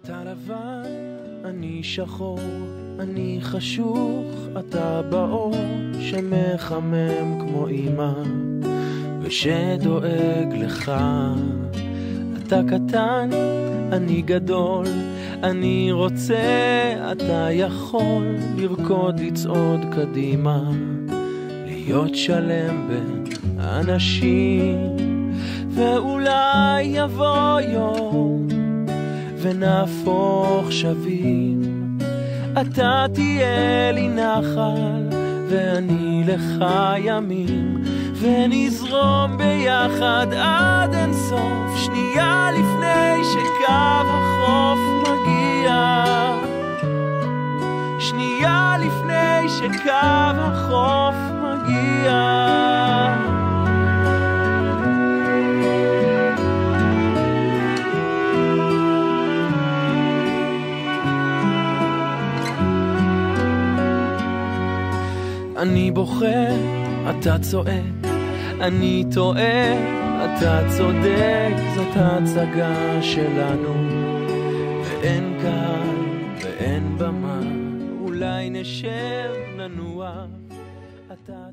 אתה לבן, אני שחור, אני חשוך, אתה באור שמחמם כמו אמא ושדואג לך. אתה קטן, אני גדול, אני רוצה, אתה יכול לרקוד, לצעוד קדימה, להיות שלם בין אנשים. ואולי יבוא יום ונהפוך שווים, אתה תהיה לי נחל ואני לך ימים, ונזרום ביחד עד אין סוף, שנייה לפני שקו החוף מגיע, שנייה לפני שקו החוף מגיע. אני בוכה, אתה צועק, אני טועה, אתה צודק, זאת ההצגה שלנו, ואין קהל ואין במה, אולי נשב ננוע, אתה